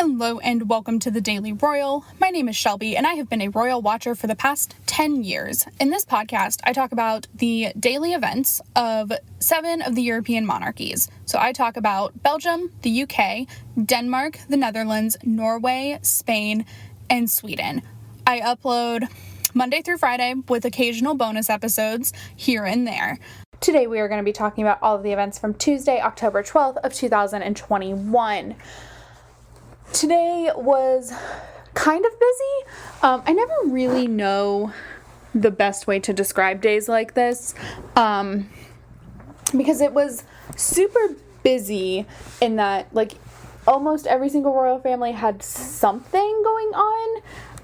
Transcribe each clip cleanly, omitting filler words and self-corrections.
Hello and welcome to the Daily Royal. My name is Shelby and I have been a royal watcher for the past 10 years. In this podcast, I talk about the daily events of 7 of the European monarchies. So I talk about Belgium, the UK, Denmark, the Netherlands, Norway, Spain, and Sweden. I upload Monday through Friday with occasional bonus episodes here and there. Today we are going to be talking about all of the events from Tuesday, October 12th of 2021. Today was kind of busy. I never really know the best way to describe days like this because it was super busy in that, like, almost every single royal family had something going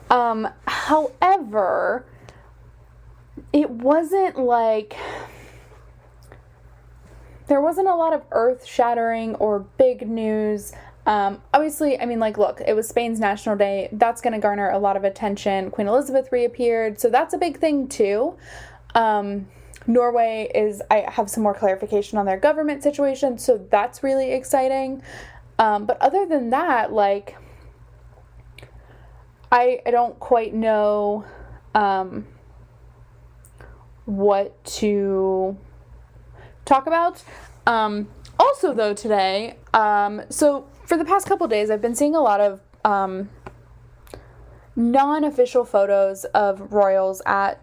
on. However, it wasn't like there wasn't a lot of earth-shattering or big news. Obviously, I mean, like, look, it was Spain's National Day. That's going to garner a lot of attention. Queen Elizabeth reappeared, so that's a big thing, too. Norway I have some more clarification on their government situation, so that's really exciting. But other than that, like, I don't quite know, what to talk about. Also, though, today, so for the past couple days, I've been seeing a lot of non-official photos of royals at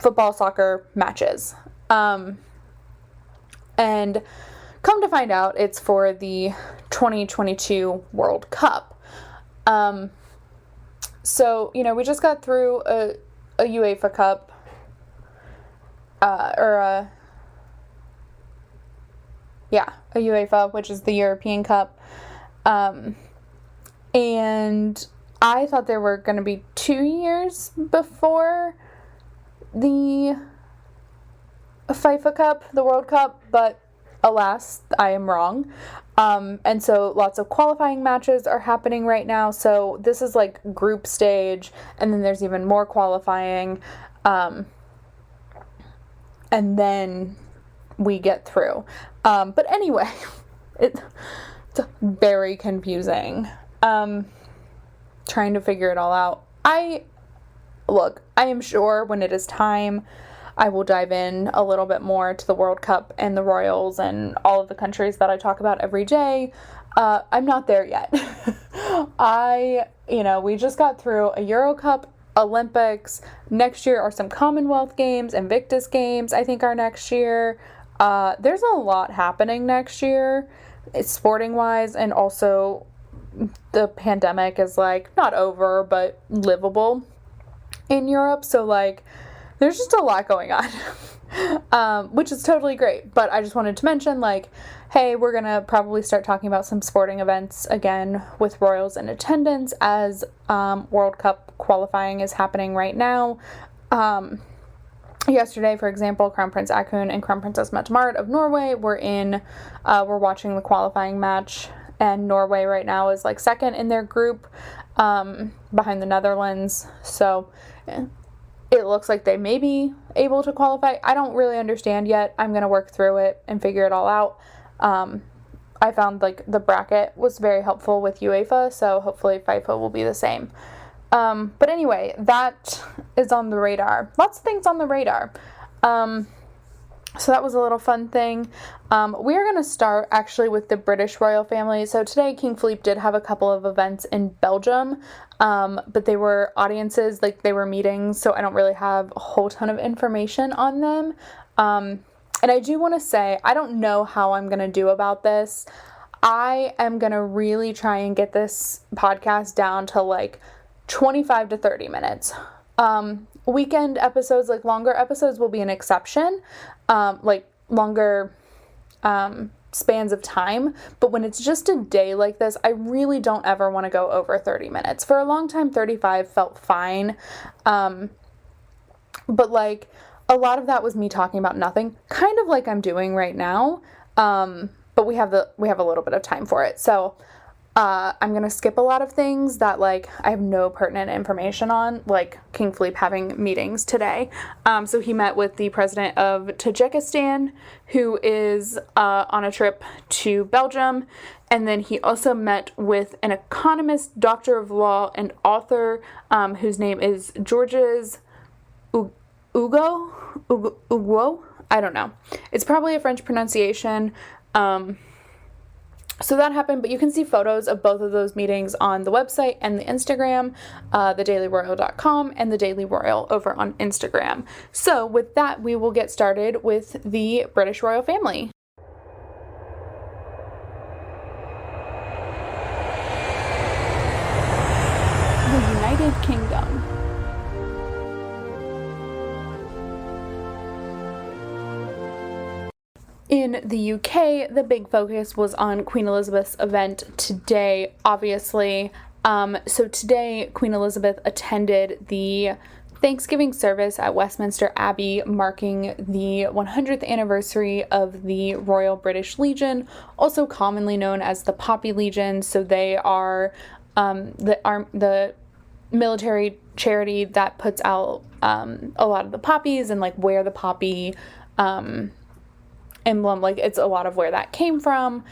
football, soccer matches. And come to find out, it's for the 2022 World Cup. So, you know, we just got through a UEFA Cup, a UEFA, which is the European Cup. And I thought there were going to be 2 years before the FIFA Cup, the World Cup, but alas, I am wrong. And so lots of qualifying matches are happening right now. So this is like group stage, and then there's even more qualifying. And then we get through. But anyway, it's very confusing. Trying to figure it all out. I am sure when it is time, I will dive in a little bit more to the World Cup and the Royals and all of the countries that I talk about every day. I'm not there yet. We just got through a Euro Cup, Olympics. Next year are some Commonwealth Games, Invictus Games, I think, are next year. There's a lot happening next year, sporting wise, and also the pandemic is, like, not over, but livable in Europe. So, like, there's just a lot going on, which is totally great. But I just wanted to mention, like, hey, we're going to probably start talking about some sporting events again with royals in attendance as World Cup qualifying is happening right now. Yesterday, for example, Crown Prince Haakon and Crown Princess Mette-Marit of Norway were watching the qualifying match, and Norway right now is, like, second in their group, behind the Netherlands. So it looks like they may be able to qualify. I don't really understand yet. I'm going to work through it and figure it all out. I found, like, the bracket was very helpful with UEFA, so hopefully FIFA will be the same. But anyway, that is on the radar. Lots of things on the radar. So that was a little fun thing. We are going to start actually with the British royal family. So today, King Philippe did have a couple of events in Belgium, but they were audiences, like, they were meetings, so I don't really have a whole ton of information on them. And I do want to say, I don't know how I'm going to do about this. I am going to really try and get this podcast down to, like, 25 to 30 minutes. Weekend episodes, like longer episodes, will be an exception, like longer spans of time. But when it's just a day like this, I really don't ever want to go over 30 minutes. For a long time, 35 felt fine. But, like, a lot of that was me talking about nothing, kind of like I'm doing right now. But we have a little bit of time for it. So I'm going to skip a lot of things that, like, I have no pertinent information on, like King Philippe having meetings today. So he met with the president of Tajikistan, who is on a trip to Belgium. And then he also met with an economist, doctor of law, and author, whose name is Georges Hugo? I don't know. It's probably a French pronunciation. So that happened, but you can see photos of both of those meetings on the website and the Instagram, thedailyroyal.com and the Daily Royal over on Instagram. So with that, we will get started with the British royal family. The United Kingdom. In the UK, the big focus was on Queen Elizabeth's event today, obviously. So today, Queen Elizabeth attended the Thanksgiving service at Westminster Abbey, marking the 100th anniversary of the Royal British Legion, also commonly known as the Poppy Legion. So they are the military charity that puts out a lot of the poppies and, like, where the poppy emblem, like, it's a lot of where that came from.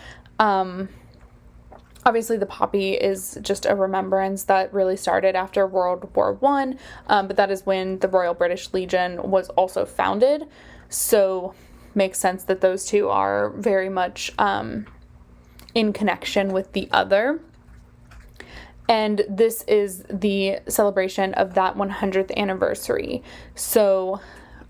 Obviously the poppy is just a remembrance that really started after World War One, but that is when the Royal British Legion was also founded, so makes sense that those two are very much in connection with the other. And this is the celebration of that 100th anniversary. So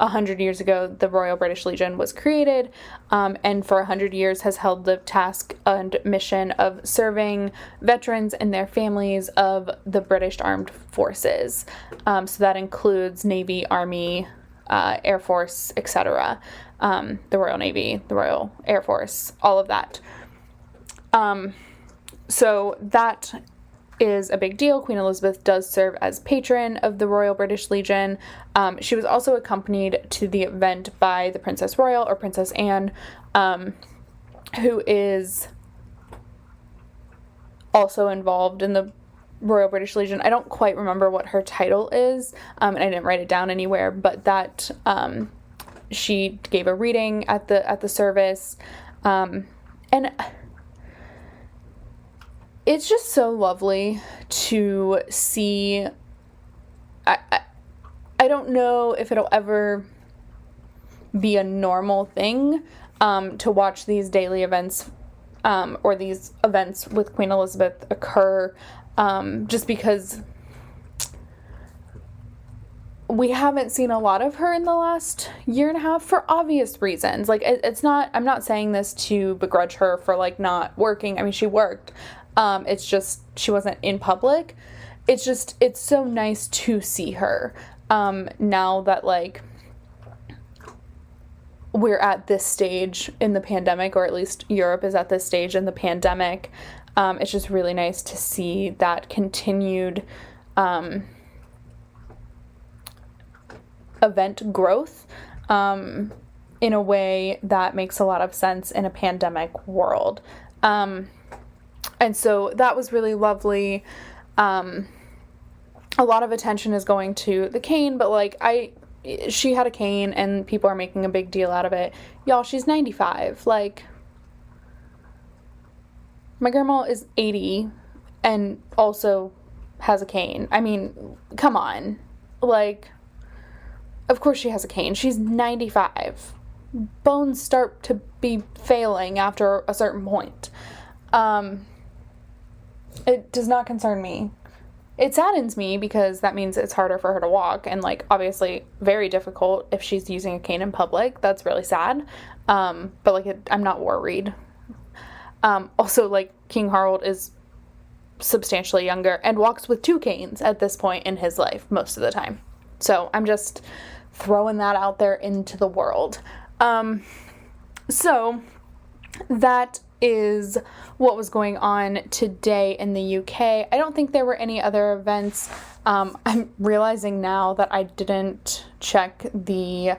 100 years ago, the Royal British Legion was created, and for 100 years has held the task and mission of serving veterans and their families of the British Armed Forces. So that includes Navy, Army, Air Force, etc. The Royal Navy, the Royal Air Force, all of that. So that is a big deal. Queen Elizabeth does serve as patron of the Royal British Legion. She was also accompanied to the event by the Princess Royal, or Princess Anne, who is also involved in the Royal British Legion. I don't quite remember what her title is, and I didn't write it down anywhere, but that she gave a reading at the service, and it's just so lovely to see. I don't know if it'll ever be a normal thing to watch these daily events or these events with Queen Elizabeth occur, just because we haven't seen a lot of her in the last year and a half for obvious reasons. Like, it's not, I'm not saying this to begrudge her for, like, not working. I mean, she worked. It's just she wasn't in public. It's just, it's so nice to see her now that, like, we're at this stage in the pandemic, or at least Europe is at this stage in the pandemic. It's just really nice to see that continued event growth in a way that makes a lot of sense in a pandemic world. And so that was really lovely. A lot of attention is going to the cane, but, like, she had a cane and people are making a big deal out of it. Y'all, she's 95. Like, my grandma is 80 and also has a cane. I mean, come on. Like, of course she has a cane. She's 95. Bones start to be failing after a certain point. It does not concern me. It saddens me because that means it's harder for her to walk, and, like, obviously very difficult if she's using a cane in public. That's really sad. But, like, I'm not worried. Also, like, King Harold is substantially younger and walks with 2 canes at this point in his life most of the time. So I'm just throwing that out there into the world. So that is what was going on today in the UK. I don't think there were any other events. I'm realizing now that I didn't check the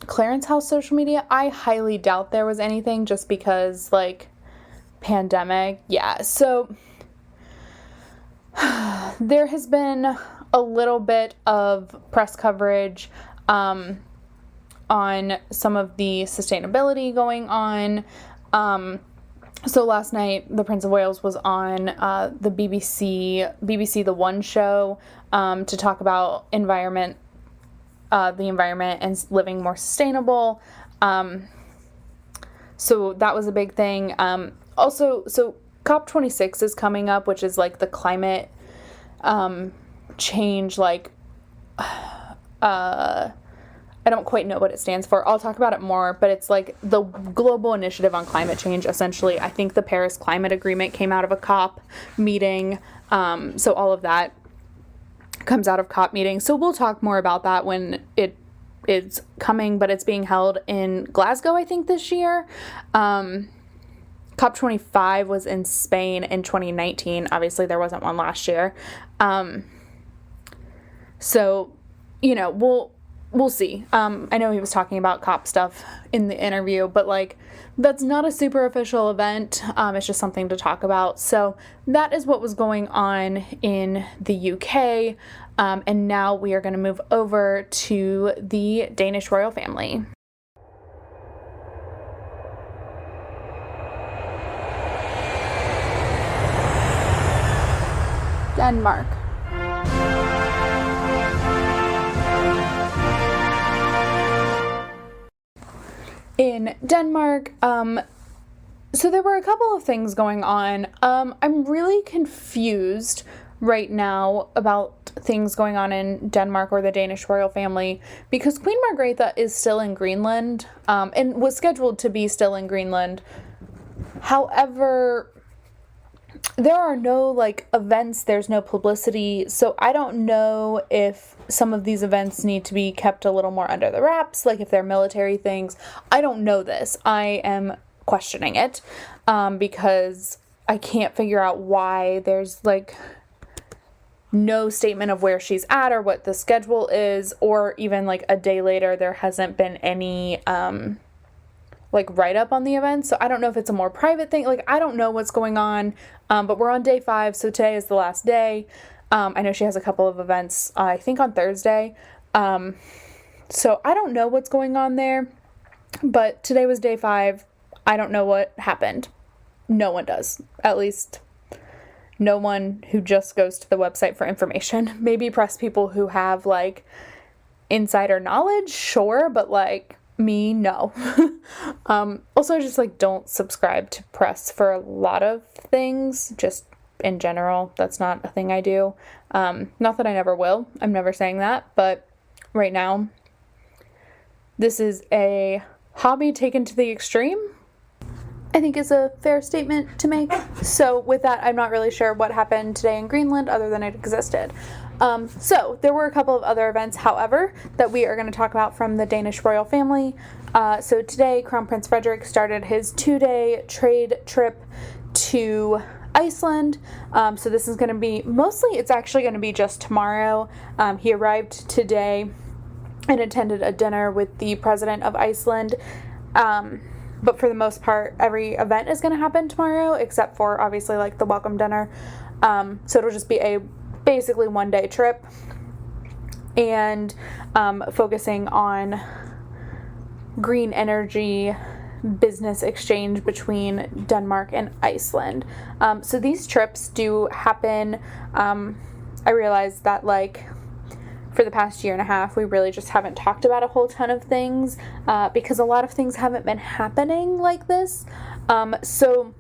Clarence House social media. I highly doubt there was anything, just because, like, pandemic. Yeah, so there has been a little bit of press coverage on some of the sustainability going on. So last night, the Prince of Wales was on the BBC The One show to talk about the environment and living more sustainable. So that was a big thing. Also, so COP26 is coming up, which is like the climate change, like, I don't quite know what it stands for. I'll talk about it more, but it's like the global initiative on climate change, essentially. I think the Paris Climate Agreement came out of a COP meeting. So all of that comes out of COP meetings. So we'll talk more about that when it is coming, but it's being held in Glasgow, I think, this year. COP25 was in Spain in 2019. Obviously, there wasn't one last year. So, we'll see. I know he was talking about COP stuff in the interview, but like, that's not a super official event. It's just something to talk about. So that is what was going on in the UK. And now we are going to move over to the Danish royal family. Denmark. In Denmark, so there were a couple of things going on. I'm really confused right now about things going on in Denmark or the Danish royal family, because Queen Margrethe is still in Greenland, and was scheduled to be still in Greenland. However, there are no, like, events, there's no publicity, so I don't know if some of these events need to be kept a little more under the wraps, like if they're military things. I don't know this. I am questioning it, because I can't figure out why there's, like, no statement of where she's at or what the schedule is, or even, like, a day later there hasn't been any, like, write-up on the event. So I don't know if it's a more private thing. Like, I don't know what's going on, but we're on day 5, so today is the last day. I know she has a couple of events, I think on Thursday. So I don't know what's going on there, but today was day 5. I don't know what happened. No one does. At least no one who just goes to the website for information. Maybe press people who have, like, insider knowledge, sure, but, like, me, no. Also, just, like, don't subscribe to press for a lot of things, just in general. That's not a thing I do. Not that I never will. I'm never saying that, but right now, this is a hobby taken to the extreme, I think is a fair statement to make. So with that, I'm not really sure what happened today in Greenland other than it existed. So there were a couple of other events, however, that we are going to talk about from the Danish royal family. So today, Crown Prince Frederik started his 2-day trade trip to Iceland. So this is going to be, mostly it's actually going to be just tomorrow. He arrived today and attended a dinner with the president of Iceland. But for the most part, every event is going to happen tomorrow, except for obviously like the welcome dinner. So it'll just be a basically 1-day trip, and focusing on green energy business exchange between Denmark and Iceland. So these trips do happen. I realized that, like, for the past 1.5 years, we really just haven't talked about a whole ton of things, because a lot of things haven't been happening like this. So,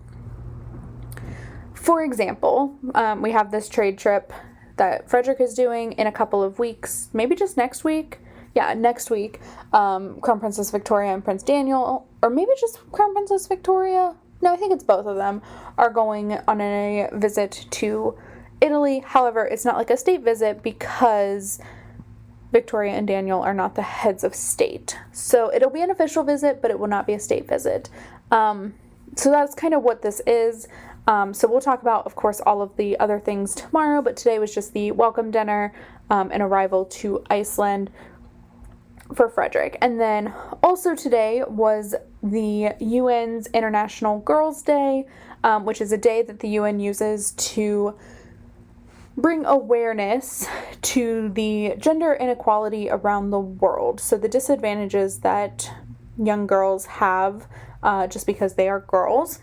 for example, we have this trade trip that Frederik is doing in a couple of weeks, maybe just next week. Yeah, next week, Crown Princess Victoria and Prince Daniel, or maybe just Crown Princess Victoria, no, I think it's both of them, are going on a visit to Italy. However, it's not like a state visit because Victoria and Daniel are not the heads of state. So it'll be an official visit, but it will not be a state visit. So that's kind of what this is. So we'll talk about, of course, all of the other things tomorrow, but today was just the welcome dinner and arrival to Iceland for Frederik. And then also today was the UN's International Girls' Day. which is a day that the UN uses to bring awareness to the gender inequality around the world. So the disadvantages that young girls have just because they are girls.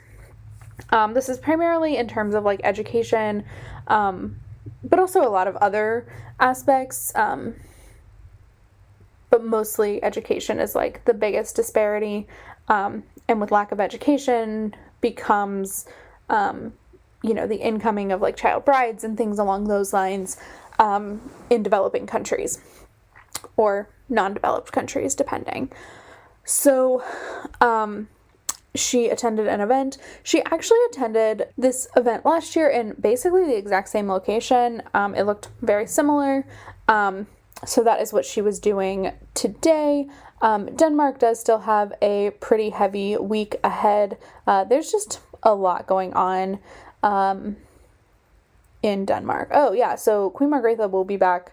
This is primarily in terms of like education, but also a lot of other aspects. But mostly education is like the biggest disparity. And with lack of education becomes, the incoming of like child brides and things along those lines in developing countries or non-developed countries, depending. So she attended an event. She actually attended this event last year in basically the exact same location. It looked very similar. So that is what she was doing today. Denmark does still have a pretty heavy week ahead. There's just a lot going on in Denmark. Oh, yeah, so Queen Margrethe will be back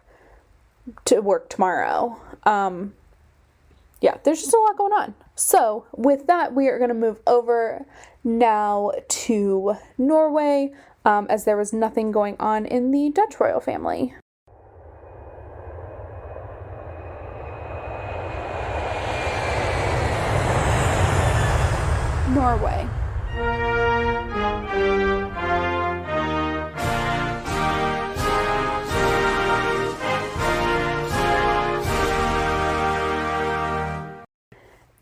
to work tomorrow. There's just a lot going on. So with that, we are going to move over now to Norway, as there was nothing going on in the Dutch royal family. Norway.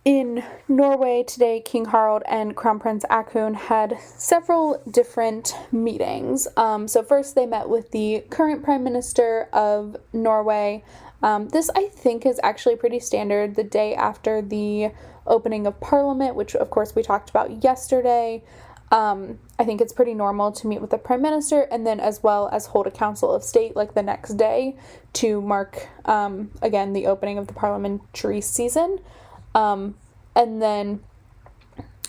In Norway today, King Harald and Crown Prince Haakon had several different meetings. So first they met with the current Prime Minister of Norway. This, I think, is actually pretty standard the day after the opening of Parliament, which of course we talked about yesterday. I think it's pretty normal to meet with the Prime Minister and then as well as hold a Council of State like the next day to mark, again, the opening of the parliamentary season. And then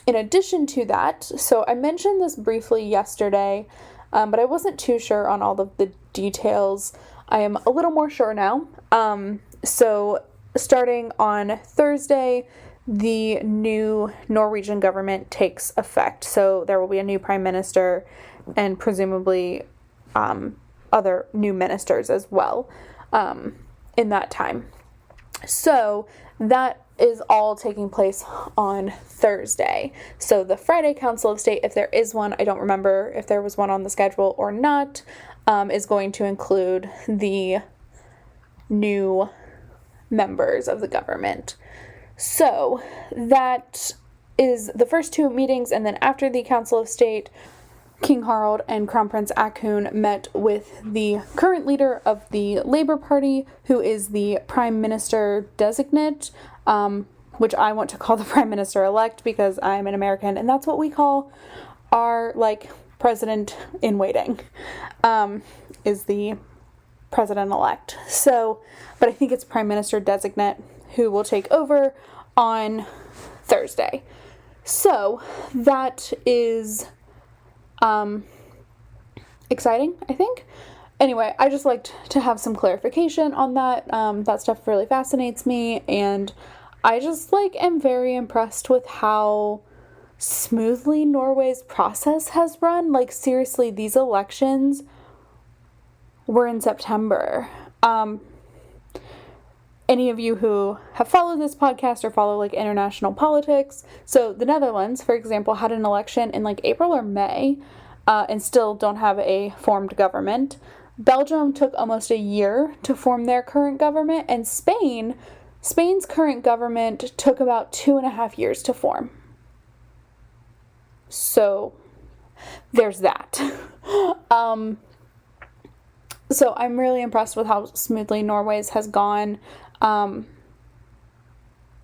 in addition to that, so I mentioned this briefly yesterday, but I wasn't too sure on all of the details. I am a little more sure now. So starting on Thursday, the new Norwegian government takes effect. So there will be a new prime minister and presumably other new ministers as well in that time. So that is all taking place on Thursday. So the Friday Council of State, if there is one, I don't remember if there was one on the schedule or not, is going to include the new members of the government. So that is the first two meetings, and then after the Council of State, King Harald and Crown Prince Haakon met with the current leader of the Labour Party, who is the Prime Minister designate, which I want to call the Prime Minister-elect because I'm an American, and that's what we call our, president in waiting, is the president-elect. So, but I think it's Prime Minister designate who will take over on Thursday. So, that is exciting, I think. Anyway, I just liked to have some clarification on that. That stuff really fascinates me, and I just am very impressed with how smoothly Norway's process has run. Seriously, these elections were in September. Any of you who have followed this podcast or follow international politics, so the Netherlands, for example, had an election in April or May, and still don't have a formed government. Belgium took almost a year to form their current government, and Spain's current government took about 2.5 years to form. So there's that. So I'm really impressed with how smoothly Norway's has gone.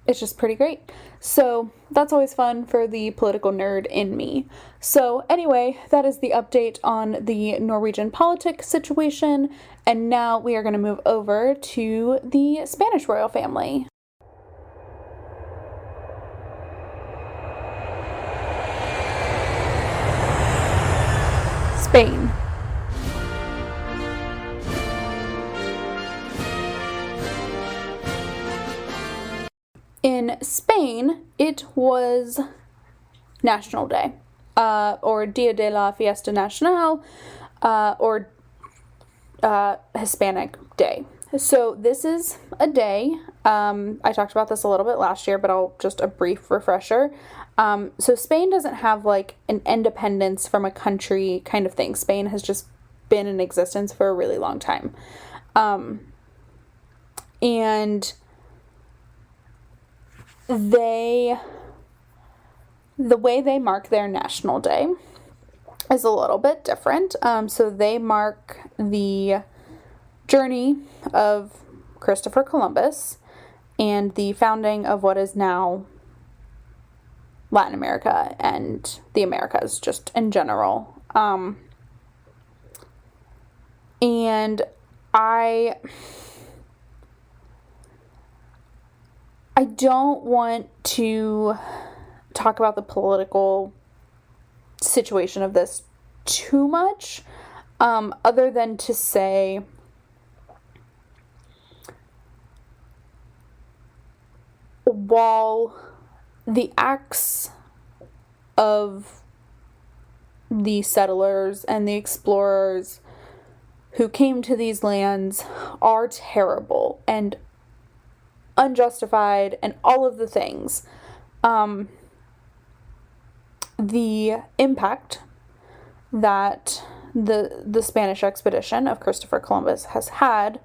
It's just pretty great. So that's always fun for the political nerd in me. So anyway, that is the update on the Norwegian politics situation. And now we are going to move over to the Spanish royal family. Spain. In Spain, it was National Day. or Dia de la Fiesta Nacional, or Hispanic Day. So this is a day, I talked about this a little bit last year, but just a brief refresher. So Spain doesn't have like an independence from a country kind of thing. Spain has just been in existence for a really long time. And the way they mark their national day is a little bit different. So they mark the journey of Christopher Columbus and the founding of what is now Latin America and the Americas, just in general. And I don't want to talk about the political situation of this too much, other than to say while the acts of the settlers and the explorers who came to these lands are terrible and unjustified and all of the things, the impact that the Spanish expedition of Christopher Columbus has had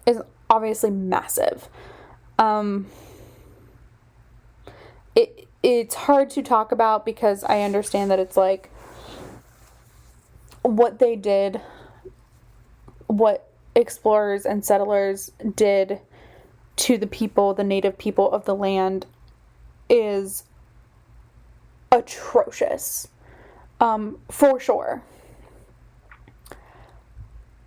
is obviously massive. It's hard to talk about because I understand that it's like what they did, what explorers and settlers did to the people, the native people of the land, is atrocious, for sure.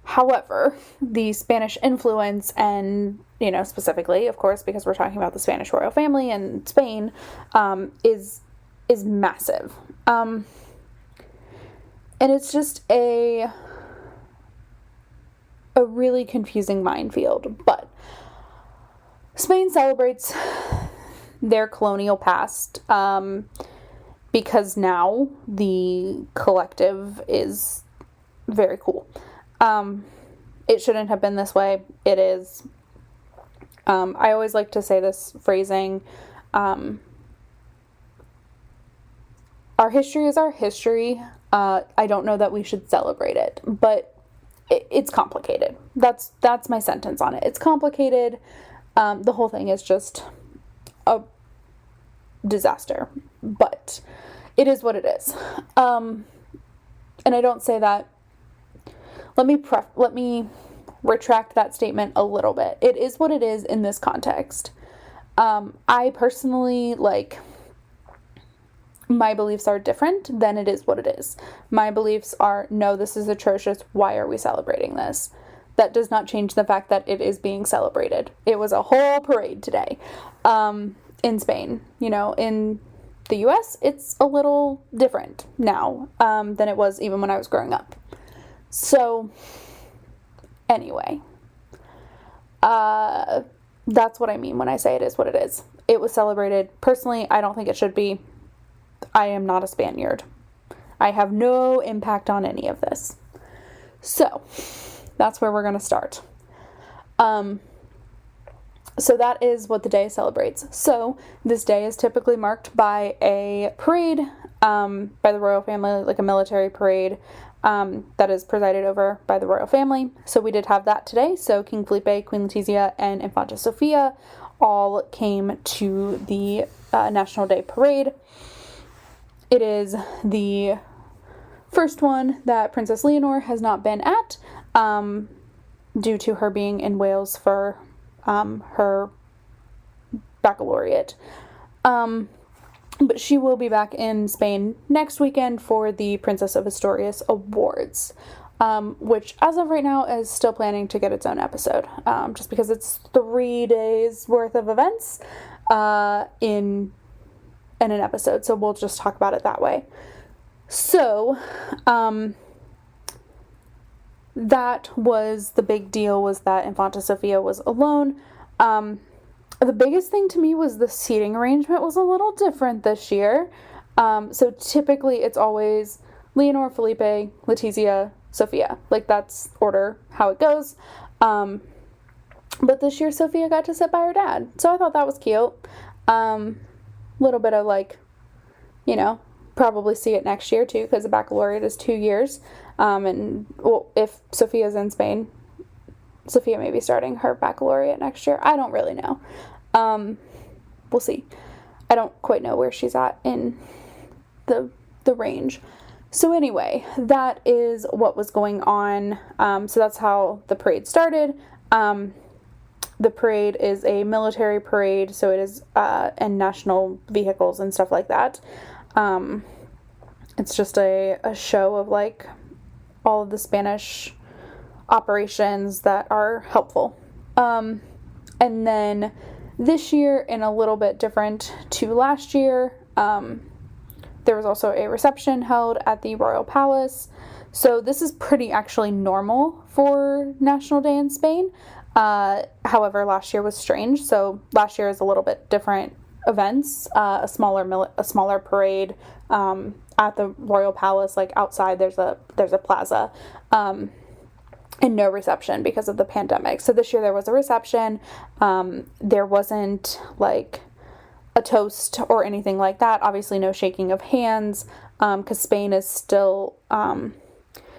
However, the Spanish influence and, specifically, of course, because we're talking about the Spanish royal family in Spain, is massive. And it's just a really confusing minefield. But Spain celebrates their colonial past, because now the collective is very cool. It shouldn't have been this way. It is. I always like to say this phrasing, our history is our history. I don't know that we should celebrate it, but it's complicated. That's my sentence on it. It's complicated. The whole thing is just a disaster, but it is what it is. And I don't say that. Let me retract that statement a little bit. It is what it is in this context. I personally, my beliefs are different than it is what it is. My beliefs are, no, this is atrocious. Why are we celebrating this? That does not change the fact that it is being celebrated. It was a whole parade today, in Spain. In the US, it's a little different now, than it was even when I was growing up. So, anyway, that's what I mean when I say it is what it is. It was celebrated. Personally, I don't think it should be. I am not a Spaniard. I have no impact on any of this. So, that's where we're going to start. So that is what the day celebrates. So, this day is typically marked by a parade, by the royal family, like a military parade, that is presided over by the royal family. So we did have that today. So King Felipe, Queen Letizia, and Infanta Sofia all came to the National Day Parade. It is the first one that Princess Leonor has not been at, due to her being in Wales for her baccalaureate. But she will be back in Spain next weekend for the Princess of Asturias Awards, which as of right now is still planning to get its own episode, just because it's 3 days worth of events in an episode. So we'll just talk about it that way. So that was the big deal, was that Infanta Sofia was alone. The biggest thing to me was the seating arrangement was a little different this year. So typically it's always Leonor, Philippe, Letizia, Sophia. Like, that's order how it goes. But this year Sophia got to sit by her dad, so I thought that was cute. Little bit of, like, you know, probably see it next year too, because the baccalaureate is 2 years. And well, if Sophia's in Spain, Sophia may be starting her baccalaureate next year. I don't really know. We'll see. I don't quite know where she's at in the range. So anyway, that is what was going on. So that's how the parade started. The parade is a military parade, so it is, and national vehicles and stuff like that. It's just a show of, like, all of the Spanish operations that are helpful. And then this year, in a little bit different to last year, there was also a reception held at the Royal Palace. So this is pretty actually normal for National Day in Spain. However, last year was strange. So last year is a little bit different events, a smaller parade, at the Royal Palace, like outside there's a plaza, and no reception because of the pandemic. So this year there was a reception. There wasn't like a toast or anything like that. Obviously no shaking of hands, because Spain is still,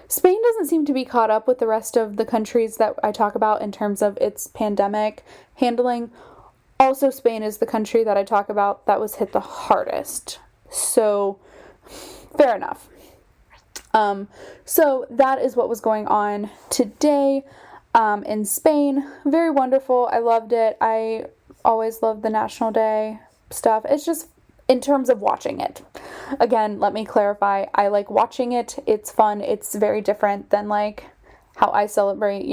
Spain doesn't seem to be caught up with the rest of the countries that I talk about in terms of its pandemic handling. Also, Spain is the country that I talk about that was hit the hardest. So, fair enough. So that is what was going on today, in Spain. Very wonderful. I loved it. I always love the National Day stuff. It's just, in terms of watching it. Again, let me clarify. I like watching it. It's fun. It's very different than, like, how I celebrate,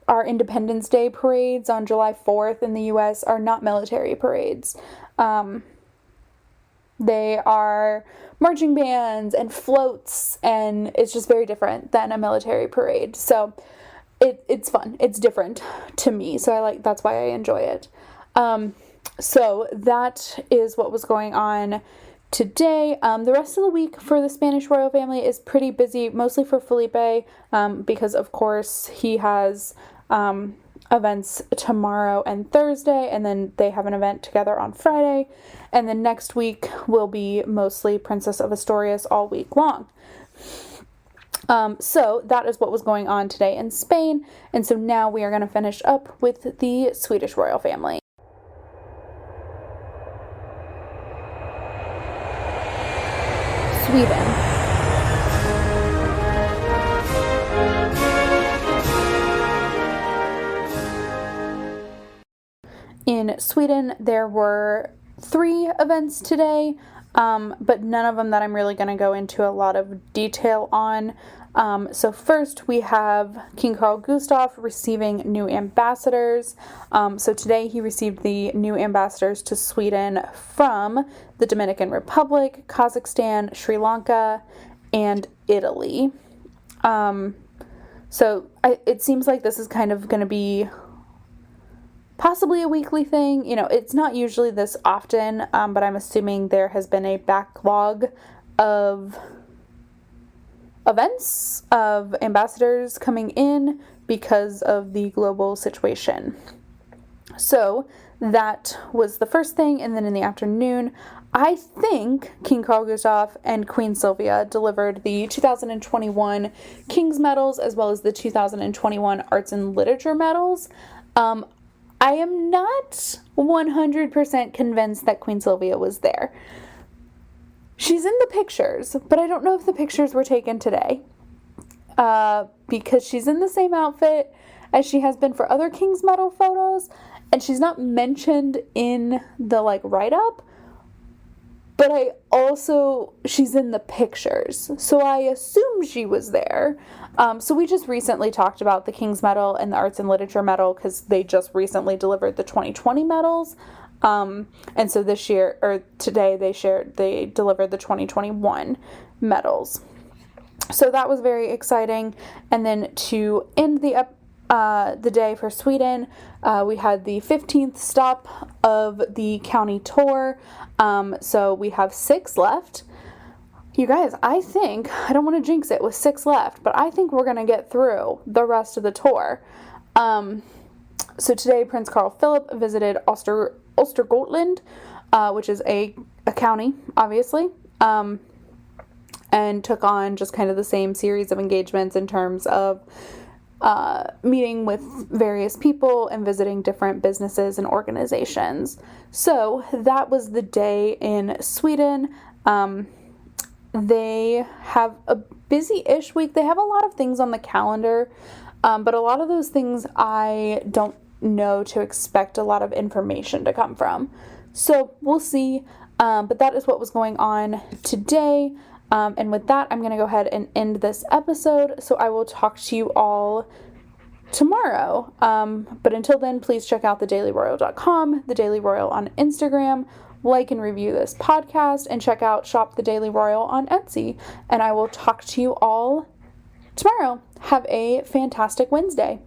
our Independence Day parades on July 4th in the U.S. are not military parades. They are marching bands and floats, and it's just very different than a military parade. So it's fun. It's different to me. So that's why I enjoy it. So that is what was going on today. The rest of the week for the Spanish royal family is pretty busy, mostly for Felipe, because of course he has events tomorrow and Thursday, and then they have an event together on Friday, and then next week will be mostly Princess of Asturias all week long. So that is what was going on today in Spain, and so now we are going to finish up with the Swedish royal family. Sweden. In Sweden, there were 3 events today, but none of them that I'm really going to go into a lot of detail on. So first, we have King Carl Gustaf receiving new ambassadors. So today he received the new ambassadors to Sweden from the Dominican Republic, Kazakhstan, Sri Lanka, and Italy. So it seems like this is kind of going to be possibly a weekly thing. It's not usually this often, but I'm assuming there has been a backlog of events, of ambassadors coming in because of the global situation. So that was the first thing, and then in the afternoon, I think King Carl Gustaf and Queen Sylvia delivered the 2021 King's Medals as well as the 2021 Arts and Literature Medals. I am not 100% convinced that Queen Sylvia was there. She's in the pictures, but I don't know if the pictures were taken today, because she's in the same outfit as she has been for other King's Medal photos, and she's not mentioned in the write-up, but she's in the pictures, so I assume she was there. So we just recently talked about the King's Medal and the Arts and Literature Medal because they just recently delivered the 2020 medals. And so this year, or today, they delivered the 2021 medals. So that was very exciting. And then to end the the day for Sweden. We had the 15th stop of the county tour. So we have 6 left. You guys, I don't want to jinx it with 6 left, but I think we're going to get through the rest of the tour. So today, Prince Philippe visited Östergötland, which is a county, obviously, and took on just kind of the same series of engagements in terms of meeting with various people and visiting different businesses and organizations. So that was the day in Sweden. They have a busy-ish week. They have a lot of things on the calendar, but a lot of those things I don't know to expect a lot of information to come from. So we'll see, but that is what was going on today. And with that, I'm going to go ahead and end this episode. So I will talk to you all tomorrow. But until then, please check out thedailyroyal.com, The Daily Royal on Instagram, like and review this podcast, and check out Shop the Daily Royal on Etsy. And I will talk to you all tomorrow. Have a fantastic Wednesday.